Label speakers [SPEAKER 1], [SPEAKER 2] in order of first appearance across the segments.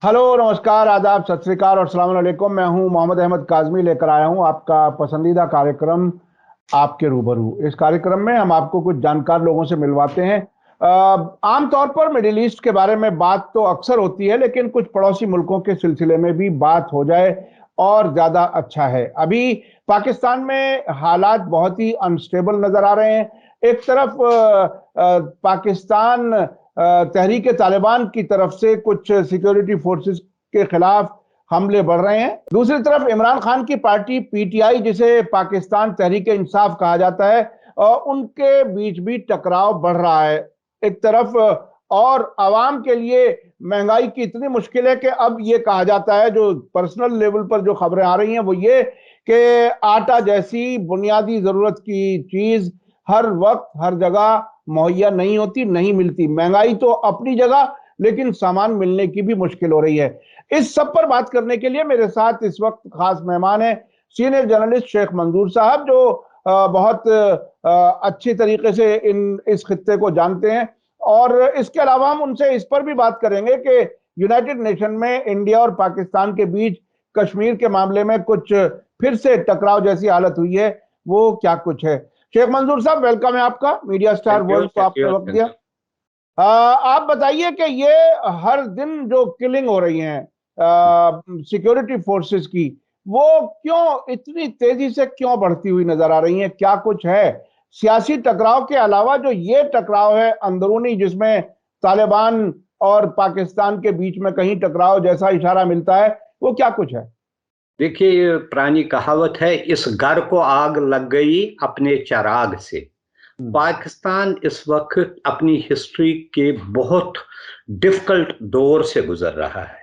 [SPEAKER 1] Hello, नमस्कार, आदाब, सत श्री अकाल और अस्सलाम वालेकुम। मैं हूं मोहम्मद अहमद काज़मी, लेकर आया हूं आपका पसंदीदा कार्यक्रम आपके रूबरू। इस कार्यक्रम में हम आपको कुछ जानकार लोगों से मिलवाते हैं। आमतौर पर मिडिल ईस्ट के बारे में बात तो अक्सर होती है, लेकिन कुछ पड़ोसी मुल्कों के सिलसिले में भी बात हो जाए और ज़्यादा अच्छा है। अभी पाकिस्तान में हालात बहुत ही अनस्टेबल नज़र आ रहे हैं। एक तरफ पाकिस्तान तहरीक तालिबान की तरफ से कुछ सिक्योरिटी फोर्सेस के खिलाफ हमले बढ़ रहे हैं, दूसरी तरफ इमरान खान की पार्टी पीटीआई, जिसे पाकिस्तान तहरीक इंसाफ कहा जाता है, और उनके बीच भी टकराव बढ़ रहा है। एक तरफ और आवाम के लिए महंगाई की इतनी मुश्किल है कि अब ये कहा जाता है, जो पर्सनल लेवल पर जो खबरें आ रही हैं वो ये कि आटा जैसी बुनियादी जरूरत की चीज हर वक्त हर जगह मुहैया नहीं होती, नहीं मिलती। महंगाई तो अपनी जगह, लेकिन सामान मिलने की भी मुश्किल हो रही है। इस सब पर बात करने के लिए मेरे साथ इस वक्त खास मेहमान है सीनियर जर्नलिस्ट शेख मंजूर साहब, जो बहुत अच्छी तरीके से इस खित्ते को जानते हैं। और इसके अलावा हम उनसे इस पर भी बात करेंगे कि यूनाइटेड नेशन में इंडिया और पाकिस्तान के बीच कश्मीर के मामले में कुछ फिर से टकराव जैसी हालत हुई है, वो क्या कुछ है। शेख मंजूर साहब, वेलकम है आपका। Media star
[SPEAKER 2] thank you
[SPEAKER 1] world को
[SPEAKER 2] थैंक
[SPEAKER 1] आपने
[SPEAKER 2] यू
[SPEAKER 1] वक्त
[SPEAKER 2] थैंक
[SPEAKER 1] दिया।
[SPEAKER 2] यू।
[SPEAKER 1] आप बताइए कि ये हर दिन जो किलिंग हो रही है सिक्योरिटी फोर्सेस की, वो क्यों इतनी तेजी से क्यों बढ़ती हुई नजर आ रही है? क्या कुछ है सियासी टकराव के अलावा? जो ये टकराव है अंदरूनी, जिसमें तालिबान और पाकिस्तान के बीच में कहीं टकराव जैसा इशारा मिलता है, वो क्या कुछ है?
[SPEAKER 2] देखिए, ये पुरानी कहावत है, इस घर को आग लग गई अपने चिराग से।
[SPEAKER 1] हम्म।
[SPEAKER 2] पाकिस्तान इस वक्त अपनी हिस्ट्री के बहुत डिफिकल्ट दौर से गुजर रहा है।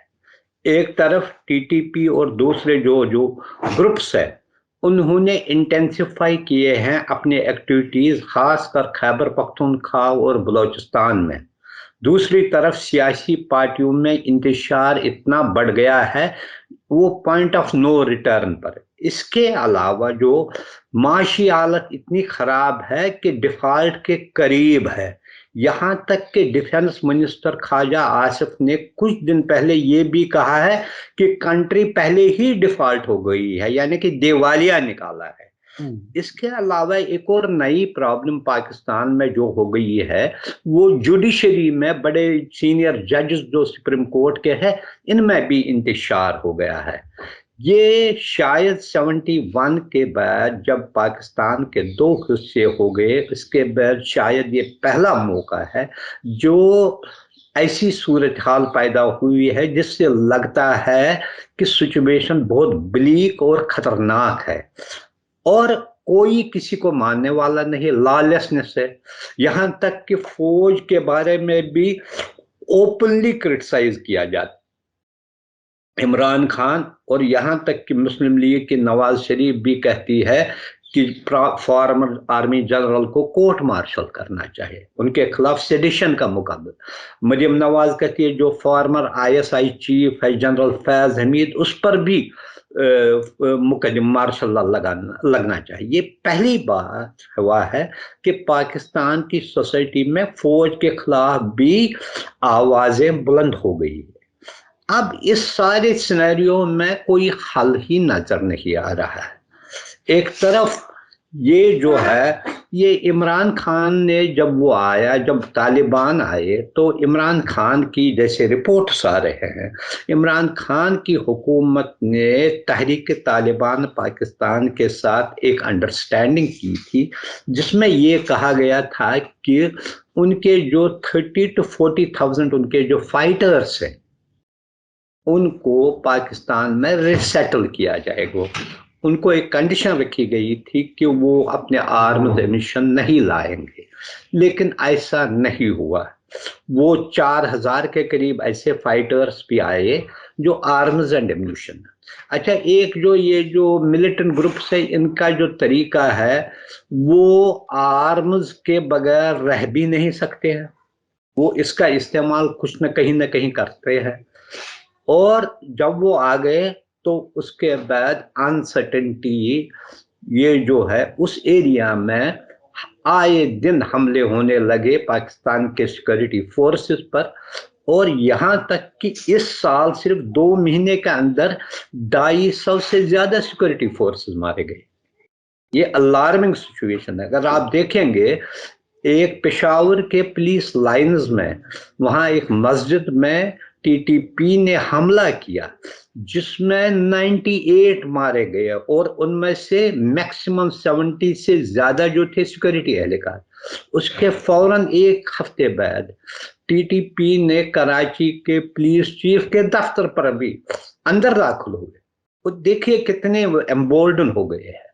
[SPEAKER 2] एक तरफ टीटीपी और दूसरे जो जो ग्रुप्स है, उन्होंने इंटेंसिफाई किए हैं अपने एक्टिविटीज, खासकर खैबर पख्तूनख्वा और बलूचिस्तान में। दूसरी तरफ सियासी पार्टियों में इंतशार इतना बढ़ गया है, वो पॉइंट ऑफ नो रिटर्न पर। इसके अलावा जो माशी हालत इतनी खराब है कि डिफॉल्ट के करीब है। यहाँ तक कि डिफेंस मिनिस्टर ख्वाजा आसिफ ने कुछ दिन पहले ये भी कहा है कि कंट्री पहले ही डिफॉल्ट हो गई है, यानी कि दिवालिया निकाला है।
[SPEAKER 1] हम्म।
[SPEAKER 2] इसके अलावा एक और नई प्रॉब्लम पाकिस्तान में जो हो गई है, वो जुडिशरी में बड़े सीनियर जजेस जो सुप्रीम कोर्ट के हैं, इनमें भी इंतशार हो गया है। ये शायद 71 के बाद जब पाकिस्तान के दो हिस्से हो गए, इसके बाद शायद ये पहला मौका है जो ऐसी सूरत हाल पैदा हुई है जिससे लगता है कि सिचुएशन बहुत ब्लीक और खतरनाक है, और कोई किसी को मानने वाला नहीं, लॉलेसनेस है। यहां तक कि फौज के बारे में भी ओपनली क्रिटिसाइज किया जाता इमरान खान, और यहां तक कि मुस्लिम लीग की नवाज शरीफ भी कहती है कि फॉर्मर आर्मी जनरल को कोर्ट मार्शल करना चाहिए, उनके खिलाफ सेडिशन का मुकदमा। मरियम नवाज कहती है जो फॉर्मर आईएसआई चीफ है जनरल फैज हमीद, उस पर भी मुकदमा मार्शल लगना चाहिए। ये पहली बात हुआ है कि पाकिस्तान की सोसाइटी में फौज के खिलाफ भी आवाजें बुलंद हो गई है। अब इस सारे सिनेरियो में कोई हल ही नजर नहीं आ रहा है। एक तरफ ये जो है, ये इमरान खान ने जब वो आया, जब तालिबान आए, तो इमरान खान की जैसे रिपोर्ट्स आ रहे हैं, इमरान खान की हुकूमत ने तहरीक तालिबान पाकिस्तान के साथ एक अंडरस्टैंडिंग की थी, जिसमें ये कहा गया था कि उनके जो 30 to 40,000 उनके जो फाइटर्स हैं, उनको पाकिस्तान में रिसेटल किया जाएगा। उनको एक कंडीशन रखी गई थी कि वो अपने आर्म्स एमिशन नहीं लाएंगे, लेकिन ऐसा नहीं हुआ। वो 4,000 के करीब ऐसे फाइटर्स भी आए जो आर्म्स एंड एम्यूनिशन। अच्छा, एक जो ये जो मिलिटेंट ग्रुप्स है, इनका जो तरीका है, वो आर्म्स के बगैर रह भी नहीं सकते हैं, वो इसका इस्तेमाल कुछ न कहीं करते हैं। और जब वो आ गए तो उसके बाद अनसर्टेनिटी, ये जो है उस एरिया में आए दिन हमले होने लगे पाकिस्तान के सिक्योरिटी फोर्सेस पर, और यहां तक कि इस साल सिर्फ 2 महीने के अंदर 250 से ज्यादा सिक्योरिटी फोर्सेस मारे गए। ये अलार्मिंग सिचुएशन है। अगर आप देखेंगे एक पेशावर के पुलिस लाइंस में, वहां एक मस्जिद में टीटीपी ने हमला किया जिसमें 98 मारे गए और उनमें से मैक्सिमम 70 से ज्यादा जो थे सिक्योरिटी एहलकार। उसके फौरन एक हफ्ते बाद टीटीपी ने कराची के पुलिस चीफ के दफ्तर पर भी अंदर दाखिल हुए। वो देखिए कितने एम्बोल्डन हो गए हैं।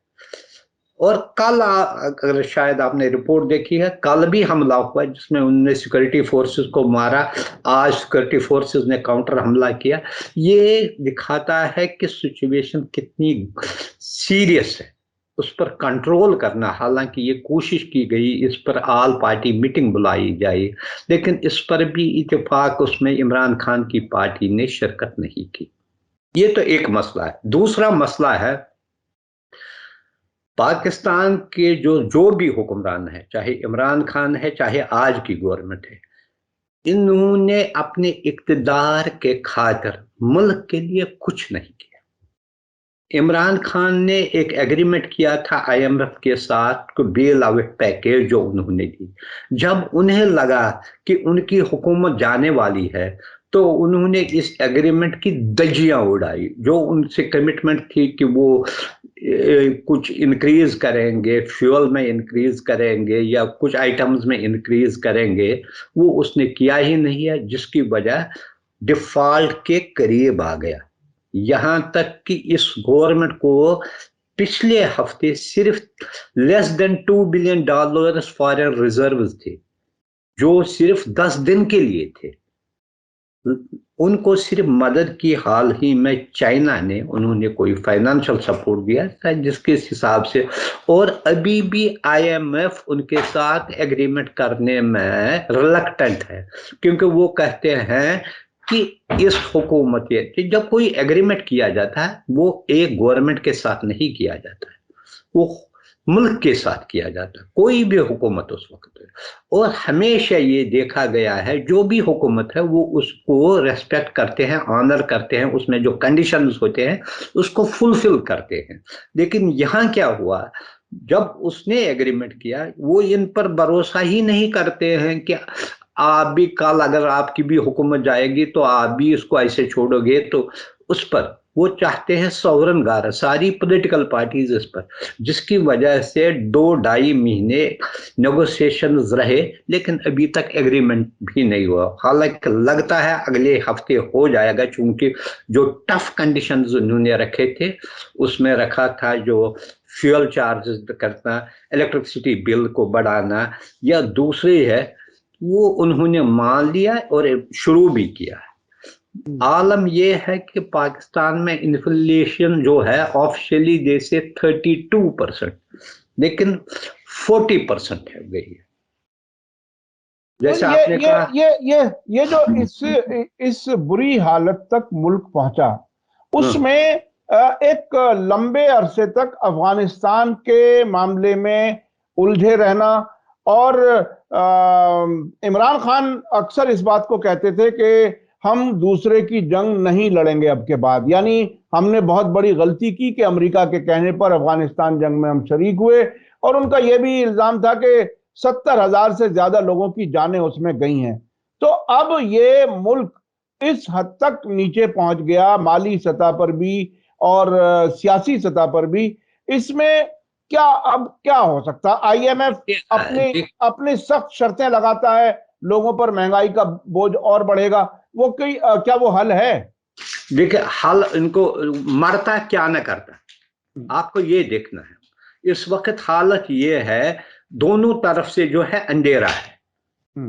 [SPEAKER 2] और कल अगर शायद आपने रिपोर्ट देखी है, कल भी हमला हुआ जिसमें उन्होंने सिक्योरिटी फोर्सेस को मारा। आज सिक्योरिटी फोर्सेस ने काउंटर हमला किया। ये दिखाता है कि सिचुएशन कितनी सीरियस है। उस पर कंट्रोल करना, हालांकि ये कोशिश की गई इस पर ऑल पार्टी मीटिंग बुलाई जाए, लेकिन इस पर भी इत्तेफाक उसमें इमरान खान की पार्टी ने शिरकत नहीं की। ये तो एक मसला है। दूसरा मसला है पाकिस्तान के जो भी हुक्मरान है, चाहे इमरान खान है चाहे आज की गवर्नमेंट है, इन्होंने अपने इक़्तिदार के खातिर मुल्क के लिए कुछ नहीं किया। इमरान खान ने एक एग्रीमेंट किया था आईएमएफ के साथ को बेल आउट पैकेज जो उन्होंने दी। जब उन्हें लगा कि उनकी हुकूमत जाने वाली है तो उन्होंने इस एग्रीमेंट की धज्जियां उड़ाई। जो उनसे कमिटमेंट थी कि वो कुछ इंक्रीज करेंगे, फ्यूल में इंक्रीज करेंगे या कुछ आइटम्स में इंक्रीज करेंगे, वो उसने किया ही नहीं है, जिसकी वजह डिफॉल्ट के करीब आ गया। यहां तक कि इस गवर्नमेंट को पिछले हफ्ते सिर्फ less than $2 billion foreign reserve थे जो सिर्फ 10 दिन के लिए थे। उनको सिर्फ मदद की हाल ही में चाइना ने उन्होंने कोई फाइनेंशियल सपोर्ट दिया था जिसके हिसाब से, और अभी भी आईएमएफ उनके साथ एग्रीमेंट करने में रिलक्टेंट है क्योंकि वो कहते हैं कि इस हुकूमत के जब कोई एग्रीमेंट किया जाता है वो एक गवर्नमेंट के साथ नहीं किया जाता है, वो मुल्क के साथ किया जाता है, कोई भी हुकूमत उस वक्त। और हमेशा ये देखा गया है जो भी हुकूमत है वो उसको रेस्पेक्ट करते हैं, ऑनर करते हैं, उसमें जो कंडीशंस होते हैं उसको फुलफिल करते हैं। लेकिन यहाँ क्या हुआ, जब उसने एग्रीमेंट किया वो इन पर भरोसा ही नहीं करते हैं कि आप भी कल अगर आपकी भी हुकूमत जाएगी तो आप भी इसको ऐसे छोड़ोगे, तो उस पर वो चाहते हैं सॉवरन गारंटी, सारी पॉलिटिकल पार्टीज इस पर, जिसकी वजह से 2-2.5 महीने नेगोशिएशंस रहे लेकिन अभी तक एग्रीमेंट भी नहीं हुआ। हालांकि लगता है अगले हफ्ते हो जाएगा, चूंकि जो टफ कंडीशंस उन्होंने रखे थे उसमें रखा था जो फ्यूल चार्जेस करना, इलेक्ट्रिसिटी बिल को बढ़ाना या दूसरे है, वो उन्होंने मान लिया और शुरू भी किया है। आलम यह है कि पाकिस्तान में इन्फ्लेशन जो है ऑफिशियली जैसे 32%, लेकिन 40% है गई है। जैसे आपने कहा
[SPEAKER 1] ये जो इस बुरी हालत तक मुल्क पहुंचा उसमें एक लंबे अरसे तक अफगानिस्तान के मामले में उलझे रहना, और इमरान खान अक्सर इस बात को कहते थे कि हम दूसरे की जंग नहीं लड़ेंगे अब के बाद, यानी हमने बहुत बड़ी गलती की कि अमेरिका के कहने पर अफगानिस्तान जंग में हम शरीक हुए। और उनका यह भी इल्जाम था कि 70,000 से ज्यादा लोगों की जानें उसमें गई हैं। तो अब ये मुल्क इस हद तक नीचे पहुंच गया माली सतह पर भी और सियासी सतह पर भी, इसमें क्या अब क्या हो सकता? आईएमएफ अपनी सख्त शर्तें लगाता है, लोगों पर महंगाई का बोझ और बढ़ेगा, वो क्या वो हल है?
[SPEAKER 2] देखिए, हल इनको मरता क्या न करता, आपको ये देखना है। इस वक्त हालत ये है दोनों तरफ से जो है अंधेरा है,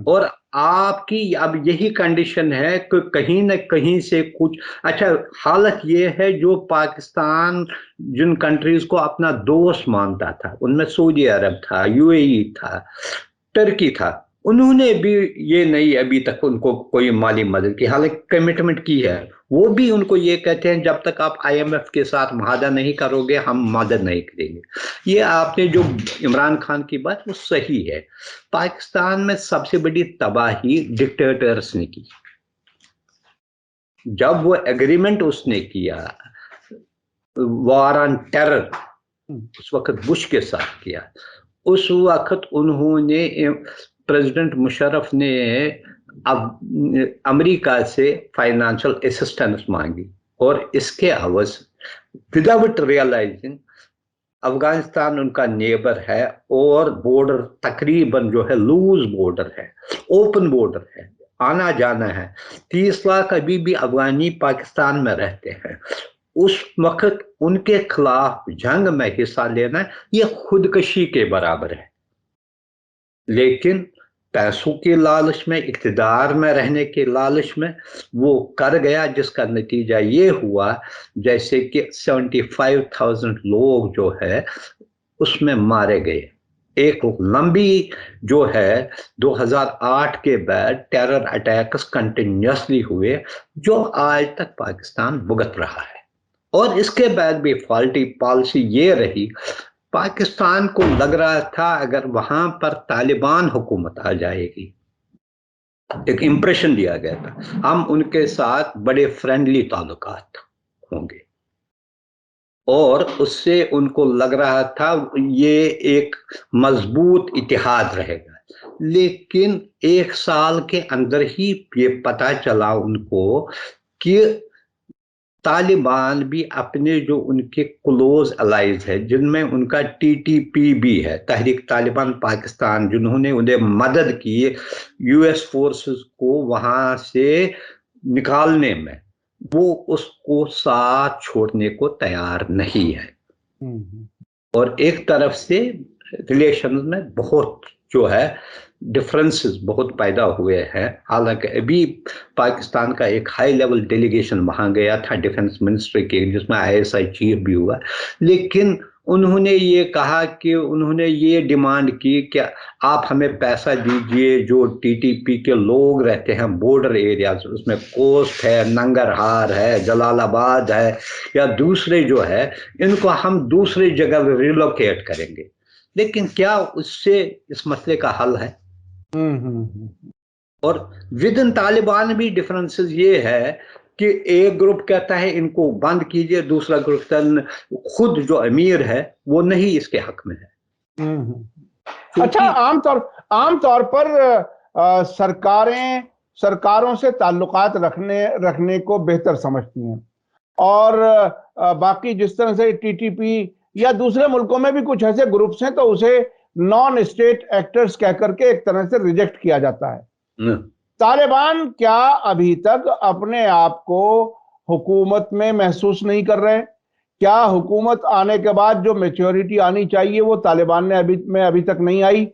[SPEAKER 2] और आपकी अब यही कंडीशन है कि कहीं न कहीं से कुछ अच्छा हालत ये है। जो पाकिस्तान जिन कंट्रीज को अपना दोस्त मानता था उनमें सऊदी अरब था, यूएई था, टर्की था, उन्होंने भी ये नहीं अभी तक उनको कोई माली मदद की, हालांकि कमिटमेंट की है। वो भी उनको ये कहते हैं जब तक आप आईएमएफ के साथ मुआहदा नहीं करोगे हम मदद नहीं करेंगे। ये आपने जो इमरान खान की बात वो सही है। पाकिस्तान में सबसे बड़ी तबाही डिक्टेटर्स ने की, जब वो एग्रीमेंट उसने किया वॉर ऑन टेरर, उस वक्त बुश के साथ किया, उस वक्त उन्होंने प्रेसिडेंट मुशर्रफ ने अब अमेरिका से फाइनेंशियल असिस्टेंस मांगी और इसके अवज विदाउट रियलाइजिंग अफगानिस्तान उनका नेबर है और बॉर्डर तकरीबन जो है लूज बॉर्डर है, ओपन बॉर्डर है, आना जाना है। 30 लाख अभी भी अफगानी पाकिस्तान में रहते हैं। उस वक्त उनके खिलाफ जंग में हिस्सा लेना ये खुदकशी के बराबर है। लेकिन पैसों के लालच में, इक़्तिदार में रहने के लालच में वो कर गया, जिसका नतीजा ये हुआ जैसे कि 75,000 लोग जो है उसमें मारे गए। एक लंबी जो है 2008 के बाद टेरर अटैक्स कंटिन्यूसली हुए जो आज तक पाकिस्तान भुगत रहा है। और इसके बाद भी फॉल्टी पॉलिसी ये रही, पाकिस्तान को लग रहा था अगर वहां पर तालिबान हुकूमत आ जाएगी, एक इंप्रेशन दिया गया था हम उनके साथ बड़े फ्रेंडली ताल्लुकात होंगे और उससे उनको लग रहा था ये एक मजबूत इतिहाद रहेगा। लेकिन 1 साल के अंदर ही ये पता चला उनको कि तालिबान भी अपने जो उनके क्लोज अलाइज है, जिनमें उनका टीटीपी भी है, तहरीक तालिबान पाकिस्तान, जिन्होंने उन्हें मदद की यूएस फोर्सेस को वहां से निकालने में, वो उसको साथ छोड़ने को तैयार नहीं है। और एक तरफ से रिलेशन में बहुत जो है डिफरेंसेस बहुत पैदा हुए हैं। हालांकि अभी पाकिस्तान का एक हाई लेवल डेलीगेशन वहां गया था डिफेंस मिनिस्ट्री के, जिसमें आईएसआई चीफ भी हुआ, लेकिन उन्होंने ये कहा कि उन्होंने ये डिमांड की कि आप हमें पैसा दीजिए, जो टीटीपी के लोग रहते हैं बॉर्डर एरियाज, उसमें कोस्ट है, नंगरहार है, जलालाबाद है या दूसरे जो है, इनको हम दूसरी जगह रिलोकेट करेंगे। लेकिन क्या उससे इस मसले का हल है? और विद इन तालिबान भी डिफरेंसेस ये है कि एक ग्रुप कहता है इनको बंद कीजिए, दूसरा ग्रुप खुद जो अमीर है वो नहीं इसके हक में है।
[SPEAKER 1] अच्छा, आमतौर पर सरकारों से ताल्लुकात रखने को बेहतर समझती हैं और बाकी जिस तरह से टीटीपी या दूसरे मुल्कों में भी कुछ ऐसे ग्रुप्स हैं तो उसे नॉन स्टेट एक्टर्स कह करके एक तरह से रिजेक्ट किया जाता है। तालिबान क्या अभी तक अपने आप को हुकूमत में महसूस नहीं कर रहे? क्या हुकूमत आने के बाद जो मैच्योरिटी आनी चाहिए वो तालिबान ने अभी तक नहीं आई?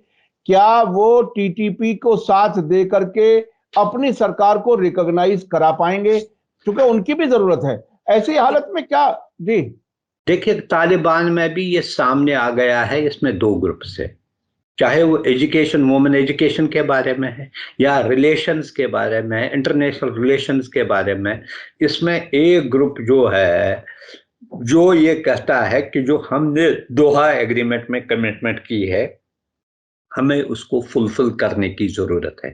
[SPEAKER 1] क्या वो टीटीपी को साथ दे करके अपनी सरकार को रिकॉग्नाइज करा पाएंगे? क्योंकि उनकी भी जरूरत है ऐसी हालत में। क्या जी
[SPEAKER 2] देखिए, तालिबान में भी ये सामने आ गया है, इसमें 2 ग्रुप है, चाहे वो एजुकेशन, वुमेन एजुकेशन के बारे में है या रिलेशंस के बारे में, इंटरनेशनल रिलेशंस के बारे में। इसमें एक ग्रुप जो है जो ये कहता है कि जो हमने दोहा एग्रीमेंट में कमिटमेंट की है हमें उसको फुलफिल करने की जरूरत है,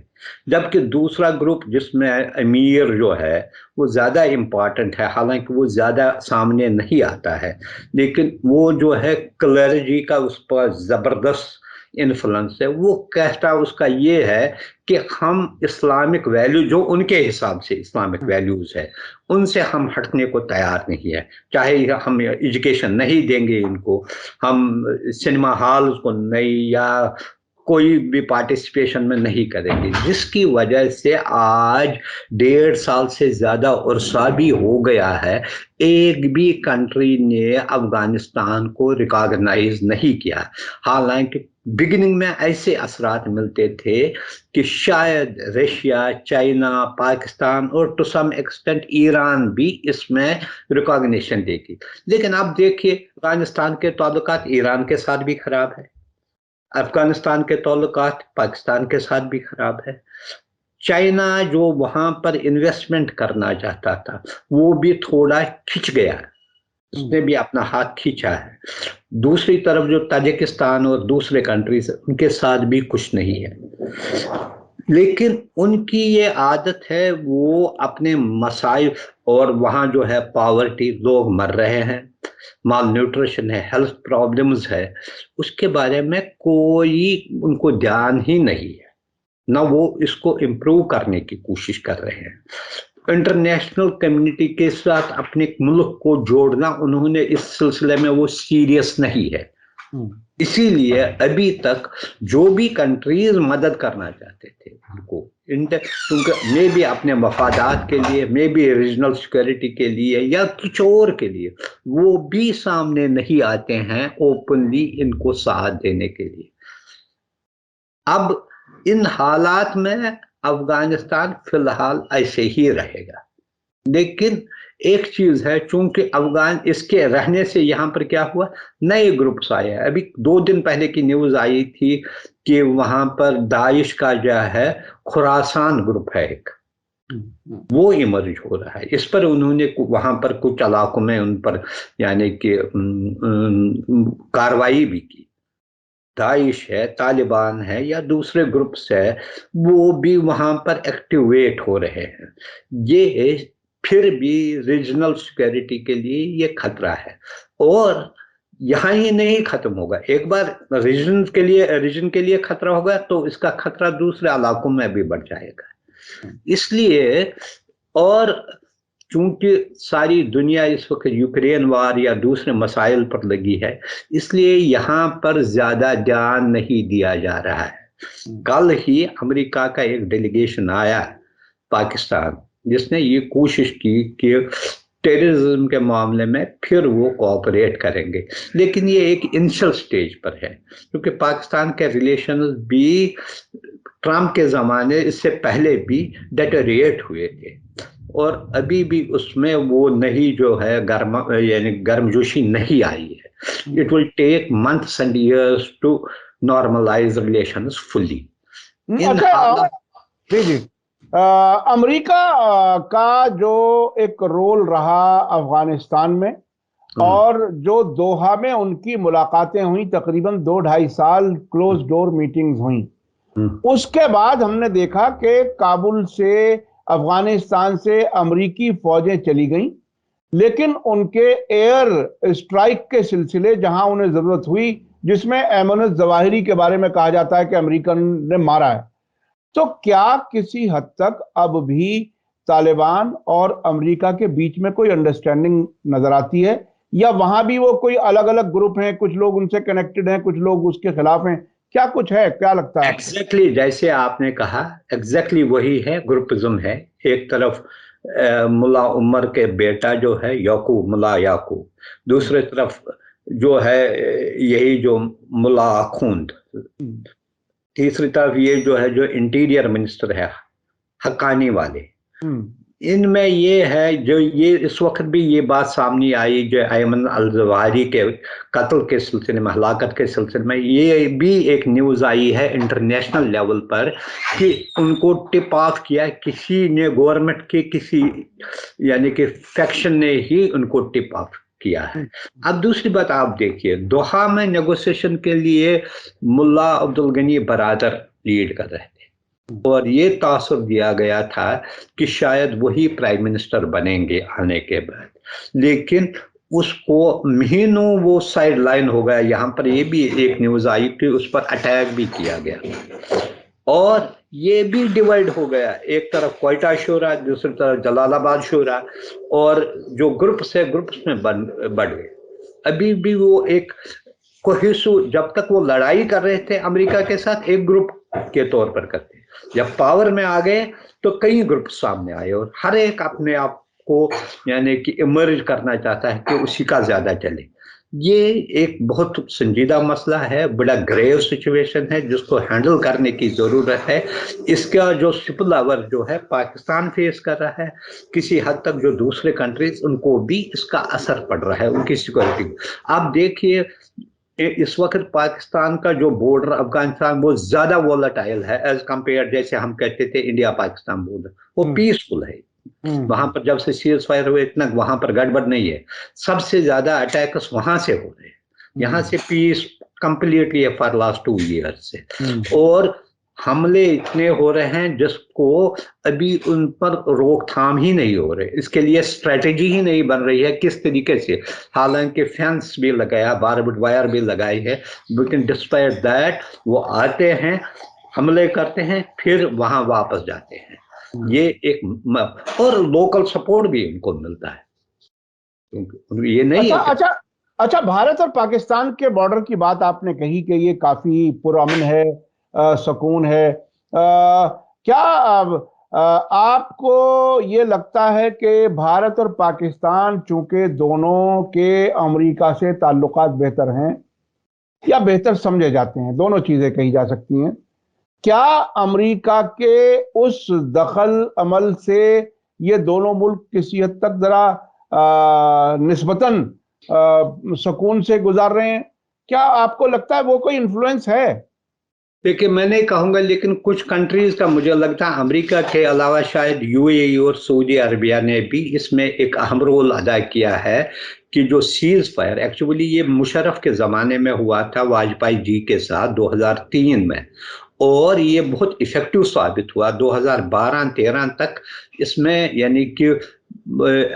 [SPEAKER 2] जबकि दूसरा ग्रुप जिसमें अमीर जो है वो ज़्यादा इम्पॉर्टेंट है, हालांकि वो ज़्यादा सामने नहीं आता है, लेकिन वो जो है क्लर्जी का उस पर ज़बरदस्त इन्फ्लुएंस है। वो कहता उसका ये है कि हम इस्लामिक वैल्यू, जो उनके हिसाब से इस्लामिक वैल्यूज है, उनसे हम हटने को तैयार नहीं है। चाहे हम एजुकेशन नहीं देंगे इनको, हम सिनेमा हॉल को नहीं या कोई भी पार्टिसिपेशन में नहीं करेंगे, जिसकी वजह से आज 1.5 साल से ज़्यादा अरसा भी हो गया है, एक भी कंट्री ने अफगानिस्तान को रिकॉग्नाइज नहीं किया। हालांकि बिगिनिंग में ऐसे असरात मिलते थे कि शायद रशिया, चाइना, पाकिस्तान और टू सम एक्सटेंट ईरान भी इसमें रिकॉग्निशन देगी, लेकिन अब देखिए अफगानिस्तान के ताल्लुकात ईरान के साथ भी खराब है, अफगानिस्तान के ताल्लुकात पाकिस्तान के साथ भी खराब है। चाइना जो वहां पर इन्वेस्टमेंट करना चाहता था वो भी थोड़ा खिंच गया है, उसने भी अपना हाथ खींचा है। दूसरी तरफ जो ताजिकिस्तान और दूसरे कंट्रीज उनके साथ भी कुछ नहीं है। लेकिन उनकी ये आदत है, वो अपने मसाइल, और वहाँ जो है पॉवर्टी, लोग मर रहे हैं, माल न्यूट्रिशन है, हेल्थ प्रॉब्लम्स है, उसके बारे में कोई उनको ध्यान ही नहीं है, ना वो इसको इम्प्रूव करने की कोशिश कर रहे हैं। इंटरनेशनल कम्युनिटी के साथ अपने मुल्क को जोड़ना, उन्होंने इस सिलसिले में वो सीरियस नहीं है। इसीलिए अभी तक जो भी कंट्रीज मदद करना चाहते थे उनको, क्योंकि मे भी अपने मफादात के लिए, मे भी रीजनल सिक्योरिटी के लिए या कुछ और के लिए, वो भी सामने नहीं आते हैं ओपनली इनको साथ देने के लिए। अब इन हालात में अफगानिस्तान फिलहाल ऐसे ही रहेगा, लेकिन एक चीज है, चूंकि अफगान इसके रहने से यहाँ पर क्या हुआ, नए ग्रुप्स आए हैं। अभी 2 दिन पहले की न्यूज आई थी कि वहां पर दाइश का जो है खुरासान ग्रुप है एक, वो इमर्ज हो रहा है। इस पर उन्होंने वहां पर कुछ इलाकों में उन पर यानी कि कार्रवाई भी की। दाइश है, तालिबान है या दूसरे ग्रुप्स है, वो भी वहां पर एक्टिवेट हो रहे हैं। ये फिर भी रीजनल सिक्योरिटी के लिए ये खतरा है, और यहाँ ही नहीं खत्म होगा। एक बार रीजन के लिए खतरा होगा तो इसका खतरा दूसरे इलाकों में भी बढ़ जाएगा। इसलिए, और चूंकि सारी दुनिया इस वक्त यूक्रेन वार या दूसरे मसाइल पर लगी है, इसलिए यहाँ पर ज्यादा ध्यान नहीं दिया जा रहा है। कल ही अमेरिका का एक डेलीगेशन आया पाकिस्तान, जिसने ये कोशिश की कि टेररिज्म के मामले में फिर वो कोऑपरेट करेंगे, लेकिन ये एक इनिशियल स्टेज पर है, क्योंकि पाकिस्तान के रिलेशन भी ट्रम्प के ज़माने, इससे पहले भी डेटोरिएट हुए थे, और अभी भी उसमें वो नहीं जो है यानी गर्मजोशी नहीं आई है। It will take months and years to normalise relations fully.
[SPEAKER 1] अच्छा, जी अमेरिका का जो एक रोल रहा अफगानिस्तान में, और जो दोहा में उनकी मुलाकातें हुई, तकरीबन 2-2.5 साल क्लोज डोर मीटिंग्स हुई, उसके बाद हमने देखा कि काबुल से, अफगानिस्तान से अमेरिकी फौजें चली गईं, लेकिन उनके एयर स्ट्राइक के सिलसिले जहां उन्हें जरूरत हुई, जिसमें ऐमन जवाहिरी के बारे में कहा जाता है कि अमेरिकन ने मारा है, तो क्या किसी हद तक अब भी तालिबान और अमेरिका के बीच में कोई अंडरस्टैंडिंग नजर आती है, या वहां भी वो कोई अलग अलग ग्रुप हैं, कुछ लोग उनसे कनेक्टेड हैं, कुछ लोग उसके खिलाफ हैं? क्या कुछ है, क्या लगता है?
[SPEAKER 2] एग्जैक्टली जैसे आपने कहा, एग्जैक्टली वही है, ग्रुपिज्म है। एक तरफ मुल्ला उमर के बेटा जो है याकूब, मुल्ला याकूब, दूसरे तरफ जो है यही जो मुल्ला आखुंद, तीसरी तरफ ये जो है जो इंटीरियर मिनिस्टर है हक्कानी वाले। इनमें ये है, जो ये इस वक्त भी ये बात सामने आई जो अयमन अल जवाहिरी के कत्ल के सिलसिले में, हलाकत के सिलसिले में, ये भी एक न्यूज़ आई है इंटरनेशनल लेवल पर कि उनको टिप ऑफ किया किसी ने, गवर्नमेंट के किसी यानी कि फैक्शन ने ही उनको टिप ऑफ किया है। अब दूसरी बात आप देखिए, दोहा में नेगोशिएशन के लिए मुल्ला अब्दुल गनी बरादर लीड कर रहे थे, और ये तासुर दिया गया था कि शायद वही प्राइम मिनिस्टर बनेंगे आने के बाद, लेकिन उसको महीनों वो साइड लाइन हो गया। यहाँ पर ये भी एक न्यूज़ आई कि उस पर अटैक भी किया गया, और ये भी डिवाइड हो गया, एक तरफ क्वेटा शोरा, दूसरी तरफ जलालाबाद शोरा, और जो ग्रुप्स है ग्रुप्स में बढ़ गए। अभी भी वो एक कोहेसिव, जब तक वो लड़ाई कर रहे थे अमेरिका के साथ, एक ग्रुप के तौर पर करते, जब पावर में आ गए तो कई ग्रुप सामने आए, और हर एक अपने आप को यानी कि इमर्ज करना चाहता है कि उसी का ज्यादा चले। ये एक बहुत संजीदा मसला है, बड़ा ग्रेव सिचुएशन है जिसको हैंडल करने की जरूरत है। इसका जो स्पिलओवर जो है पाकिस्तान फेस कर रहा है, किसी हद तक जो दूसरे कंट्रीज, उनको भी इसका असर पड़ रहा है उनकी सिक्योरिटी। आप देखिए इस वक्त पाकिस्तान का जो बॉर्डर अफगानिस्तान, वो ज्यादा वोलेटाइल है एज कंपेयर, जैसे हम कहते थे इंडिया पाकिस्तान बॉर्डर, वो पीसफुल है। वहां पर जब से सीज फायर हुए इतना वहां पर गड़बड़ नहीं है। सबसे ज्यादा अटैक्स वहां से हो रहे हैं, यहाँ से peace completely for last 2 years से। और हमले इतने हो रहे हैं जिसको अभी उन पर रोकथाम ही नहीं हो रही, इसके लिए स्ट्रेटेजी ही नहीं बन रही है किस तरीके से। हालांकि फेंस भी लगाया, बारबेड वायर भी लगाई है, लेकिन डिस्पाइट दैट वो आते हैं, हमले करते हैं, फिर वहां वापस जाते हैं। ये एक और लोकल सपोर्ट भी इनको मिलता है, ये नहीं
[SPEAKER 1] अच्छा
[SPEAKER 2] है कि
[SPEAKER 1] अच्छा अच्छा, भारत और पाकिस्तान के बॉर्डर की बात आपने कही कि ये काफी पुरअमन है, सुकून है। क्या आपको ये लगता है कि भारत और पाकिस्तान चूंकि दोनों के अमेरिका से ताल्लुकात बेहतर हैं या बेहतर समझे जाते हैं, दोनों चीजें कही जा सकती हैं, क्या अमेरिका के उस दखल अमल से ये दोनों मुल्क किसी हद तक जरा निस्बतन सुकून से गुजार रहे हैं? क्या आपको लगता है वो कोई इन्फ्लुएंस है?
[SPEAKER 2] देखिए, मैं नहीं कहूंगा, लेकिन कुछ कंट्रीज का मुझे लगता है, अमेरिका के अलावा शायद यूएई और सऊदी अरबिया ने भी इसमें एक अहम रोल अदा किया है कि जो सीज फायर, एक्चुअली ये मुशर्रफ के ज़माने में हुआ था वाजपेयी जी के साथ 2003 में, और ये बहुत इफेक्टिव साबित हुआ 2012-13 तक। इसमें यानी कि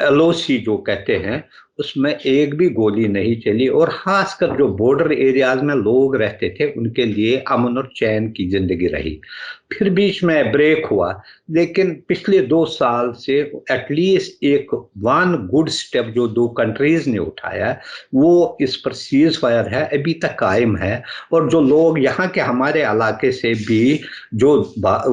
[SPEAKER 2] एलओसी जो कहते हैं, उसमें एक भी गोली नहीं चली, और खासकर जो बॉर्डर एरियाज में लोग रहते थे उनके लिए अमन और चैन की जिंदगी रही। फिर बीच में ब्रेक हुआ, लेकिन पिछले 2 साल से एटलीस्ट एक वन गुड स्टेप जो दो कंट्रीज ने उठाया, वो इस पर सीज फायर है, अभी तक कायम है। और जो लोग यहाँ के हमारे इलाके से भी जो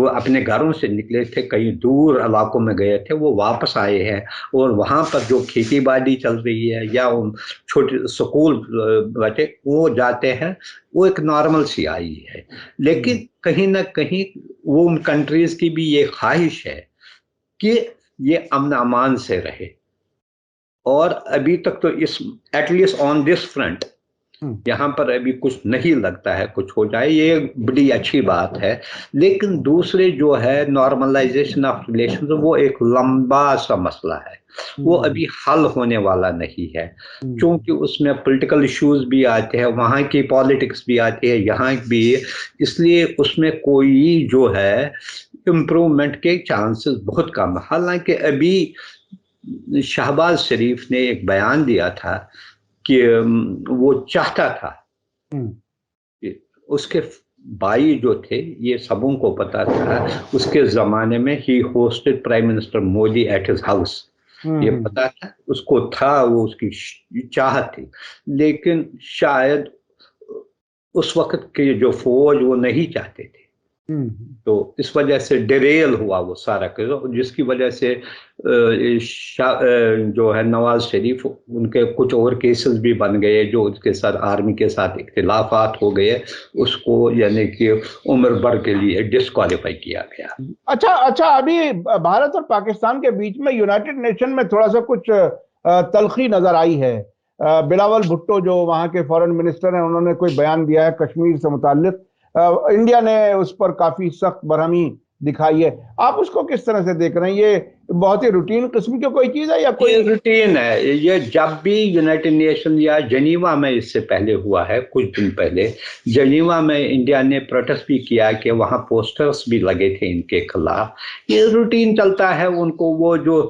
[SPEAKER 2] अपने घरों से निकले थे, कहीं दूर इलाकों में गए थे, वो वापस आए हैं, और वहाँ पर जो खेती बाड़ी चल रही है या उन छोटे स्कूल बच्चे वो जाते हैं, वो एक नॉर्मल सी आई है। लेकिन कहीं ना कहीं वो उन कंट्रीज की भी ये ख्वाहिश है कि ये अमन अमान से रहे, और अभी तक तो इस एटलीस्ट ऑन दिस फ्रंट यहाँ पर अभी कुछ नहीं लगता है कुछ हो जाए, ये बड़ी अच्छी बात है। लेकिन दूसरे जो है नॉर्मलाइजेशन ऑफ रिलेशन, वो एक लंबा सा मसला है, वो अभी हल होने वाला नहीं है, क्योंकि उसमें पॉलिटिकल इश्यूज भी आते हैं, वहाँ की पॉलिटिक्स भी आती है, यहाँ भी, इसलिए उसमें कोई जो है इम्प्रूवमेंट के चांसेस बहुत कम। हालांकि अभी शहबाज शरीफ ने एक बयान दिया था कि वो चाहता था कि उसके भाई जो थे, ये सबों को पता था, उसके जमाने में ही hosted prime minister Modi at his house, ये पता था उसको, था वो उसकी चाहत थी। लेकिन शायद उस वक्त के जो फौज वो नहीं चाहते थे, तो इस वजह से डिरेल हुआ वो सारा, जिसकी वजह से जो है नवाज शरीफ, उनके कुछ और केसेस भी बन गए जो उसके साथ आर्मी के साथ इख्तिलाफात हो गए, उसको यानी कि उम्र भर के लिए डिस्क्वालीफाई किया गया।
[SPEAKER 1] अच्छा अच्छा, अभी भारत और पाकिस्तान के बीच में यूनाइटेड नेशन में थोड़ा सा कुछ तलखी नजर आई है। बिलावल भुट्टो जो वहां के फॉरेन मिनिस्टर हैं, उन्होंने कोई बयान दिया है कश्मीर से मुताल्लिक, इंडिया ने उस पर काफी सख्त बरहमी दिखाई है। आप उसको किस तरह से देख रहे हैं? ये बहुत ही रूटीन किस्म की कोई चीज है या कोई?
[SPEAKER 2] ये रूटीन है, ये जब भी यूनाइटेड नेशन या जनीवा में, इससे पहले हुआ है कुछ दिन पहले, जनीवा में इंडिया ने प्रोटेस्ट भी किया कि वहाँ पोस्टर्स भी लगे थे इनके खिलाफ। ये रूटीन चलता है उनको, वो जो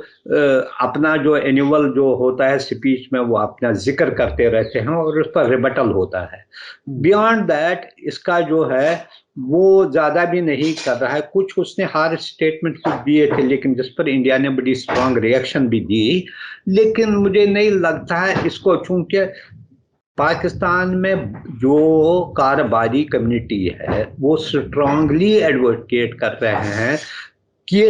[SPEAKER 2] अपना जो एनुअल जो होता है स्पीच में, वो अपना जिक्र करते रहते हैं और उस पर रिबटल होता है। बियॉन्ड दैट इसका जो है वो ज्यादा भी नहीं कर रहा है। कुछ उसने हार स्टेटमेंट कुछ दिए थे, लेकिन जिस पर इंडिया ने बड़ी स्ट्रांग रिएक्शन भी दी। लेकिन मुझे नहीं लगता है इसको, चूंकि पाकिस्तान में जो कारोबारी कम्युनिटी है वो स्ट्रांगली एडवोकेट कर रहे हैं कि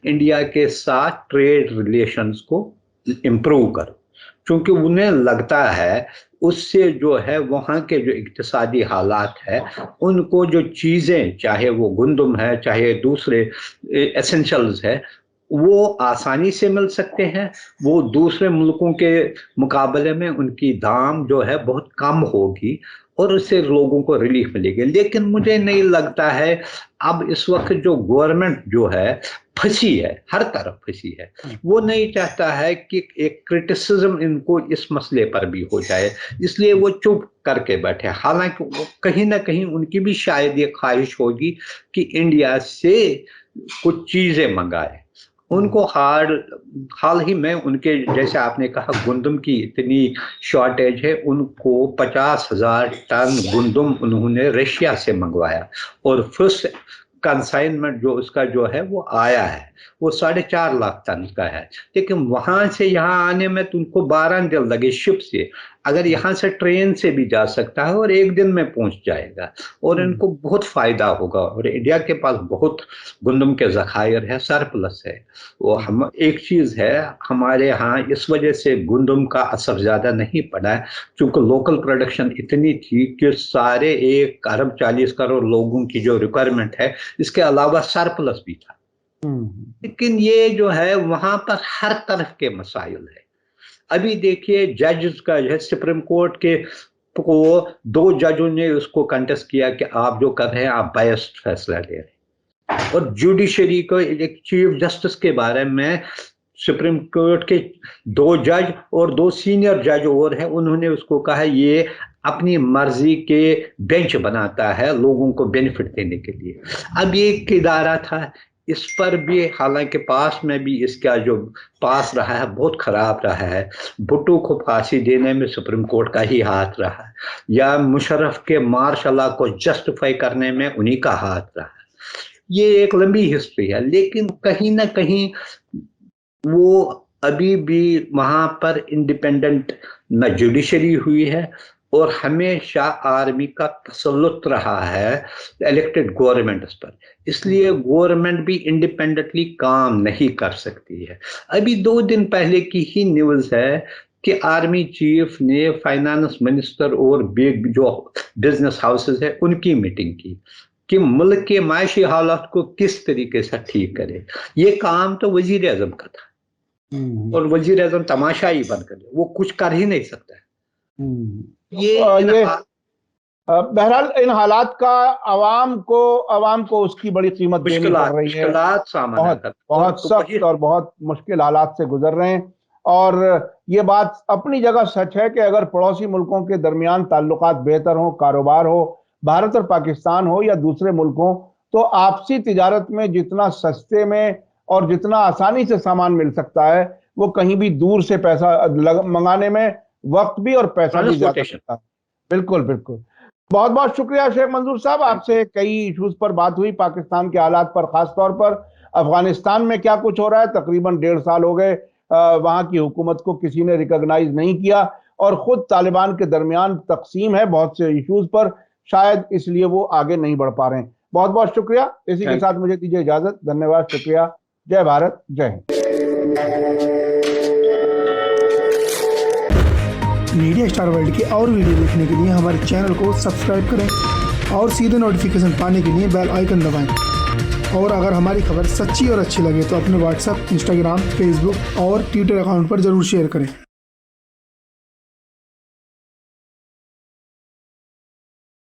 [SPEAKER 2] इंडिया के साथ ट्रेड रिलेशंस को इम्प्रूव करो, क्योंकि उन्हें लगता है उससे जो है वहाँ के जो इक्तिसादी हालात है, उनको जो चीज़ें, चाहे वो गुंदम है चाहे दूसरे एसेंशियल्स है, वो आसानी से मिल सकते हैं, वो दूसरे मुल्कों के मुकाबले में उनकी दाम जो है बहुत कम होगी और उससे लोगों को रिलीफ मिलेगी। लेकिन मुझे नहीं लगता है अब इस वक्त जो गवर्नमेंट जो है फंसी है, हर तरफ फंसी है, वो नहीं चाहता है कि एक क्रिटिसिज्म इनको इस मसले पर भी हो जाए, इसलिए वो चुप करके बैठे। हालांकि कहीं ना कहीं उनकी भी शायद ये ख्वाहिश होगी कि इंडिया से कुछ चीजें मंगाए। उनको हाल ही में उनके, जैसे आपने कहा, गुंदम की इतनी शॉर्टेज है, उनको 50,000 टन गुंदम उन्होंने रशिया से मंगवाया और फर्स्ट कंसाइनमेंट जो उसका जो है वो आया है, वो 4.5 लाख टन का है। लेकिन वहां से यहाँ आने में तुमको 12 दिन लगे शिप से, अगर यहाँ से ट्रेन से भी जा सकता है और 1 दिन में पहुंच जाएगा और इनको बहुत फायदा होगा। और इंडिया के पास बहुत गुंदम के जखायर है, सरप्लस है। वो हम एक चीज है, हमारे यहाँ इस वजह से गुंदम का असर ज्यादा नहीं पड़ा है क्योंकि लोकल प्रोडक्शन इतनी थी कि सारे 1 अरब 40 करोड़ लोगों की जो रिक्वायरमेंट है, इसके अलावा सरप्लस भी था। लेकिन ये जो है वहां पर हर तरफ के मसाइल है। अभी देखिए जजेस का जो है, सुप्रीम कोर्ट के को 2 जजों ने उसको कंटेस्ट किया कि आप जो कर रहे हैं आप बायस्ड फैसला ले रहे हैं। और जुडिशरी को, एक चीफ जस्टिस के बारे में सुप्रीम कोर्ट के 2 जज और 2 सीनियर जज और हैं, उन्होंने उसको कहा ये अपनी मर्जी के बेंच बनाता है लोगों को बेनिफिट देने के लिए। अब ये एक इदारा था, इस पर भी हालांकि पास में भी इसका जो पास रहा है बहुत खराब रहा है। भुट्टो को फांसी देने में सुप्रीम कोर्ट का ही हाथ रहा है, या मुशर्रफ के मार्शल लॉ को जस्टिफाई करने में उन्हीं का हाथ रहा है। ये एक लंबी हिस्ट्री है, लेकिन कहीं ना कहीं वो अभी भी वहां पर इंडिपेंडेंट न जुडिशरी हुई है और हमेशा आर्मी का तसल्लुत रहा है इलेक्टेड गवर्नमेंट पर, इसलिए गवर्नमेंट भी इंडिपेंडेंटली काम नहीं कर सकती है। अभी 2 दिन पहले की ही न्यूज़ है कि आर्मी चीफ ने फाइनेंस मिनिस्टर और बिग जो बिजनेस हाउसेस है उनकी मीटिंग की कि मुल्क के माशी हालात को किस तरीके से ठीक करे। ये काम तो वजीर आजम का था और वजीर आजम तमाशा ही बन कर, वो कुछ कर ही नहीं सकता है। ये
[SPEAKER 1] बहरहाल इन हालात का आवाम को उसकी बड़ी कीमत देनी पड़ रही है। बहुत सख्त और बहुत मुश्किल हालात से गुजर रहे हैं। और ये बात अपनी जगह सच है कि अगर पड़ोसी मुल्कों के दरमियान ताल्लुकात बेहतर हो, कारोबार हो, भारत और पाकिस्तान हो या दूसरे मुल्क हो, तो आपसी तिजारत में जितना सस्ते में और जितना आसानी से सामान मिल सकता है, वो कहीं भी दूर से पैसा मंगाने में वक्त भी और पैसा भी ज्यादा लगता है। बिल्कुल बिल्कुल। बहुत बहुत शुक्रिया शेख मंजूर साहब, आपसे कई इश्यूज पर बात हुई, पाकिस्तान के हालात पर, खास तौर पर अफगानिस्तान में क्या कुछ हो रहा है। तकरीबन 1.5 साल हो गए वहां की हुकूमत को किसी ने रिकॉग्नाइज नहीं किया और खुद तालिबान के दरमियान तकसीम है बहुत से इश्यूज पर, शायद इसलिए वो आगे नहीं बढ़ पा रहे हैं। बहुत बहुत शुक्रिया। इसी के साथ मुझे दीजिए इजाजत। धन्यवाद, शुक्रिया। जय भारत, जय हिंद।
[SPEAKER 3] मीडिया स्टार वर्ल्ड के और वीडियो देखने के लिए हमारे चैनल को सब्सक्राइब करें और सीधे नोटिफिकेशन पाने के लिए बेल आइकन दबाएं। और अगर हमारी खबर सच्ची और अच्छी लगे तो अपने व्हाट्सएप, इंस्टाग्राम, फेसबुक और ट्विटर अकाउंट पर जरूर शेयर करें।